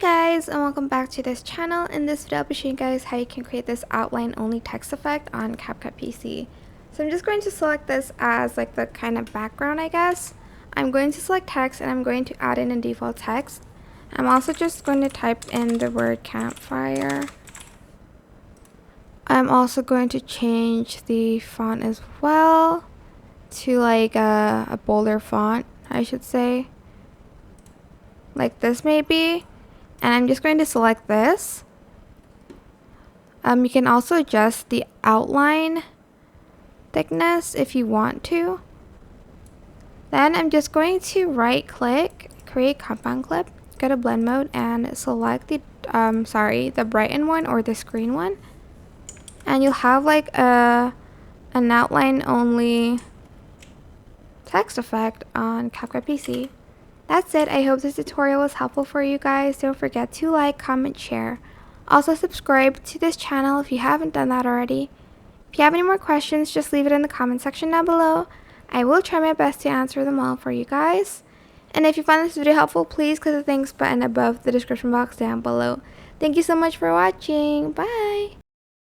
Guys, and welcome back to this channel. In this video I'll be showing you guys how you can create this outline only text effect on CapCut PC. So I'm just going to select this as like the kind of background, I guess. I'm going to select text and I'm going to add in a default text. I'm also just going to type in the word campfire. I'm also going to change the font as well to like a bolder font, I should say, like this maybe. And I'm just going to select this. You can also adjust the outline thickness if you want to. Then I'm just going to right click, create compound clip, go to blend mode and select the the brighten one or the screen one. And you'll have like an outline only text effect on CapCut PC. That's it. I hope this tutorial was helpful for you guys. Don't forget to like, comment, share. Also subscribe to this channel if you haven't done that already. If you have any more questions, just leave it in the comment section down below. I will try my best to answer them all for you guys. And if you find this video helpful, please click the thanks button above the description box down below. Thank you so much for watching. Bye!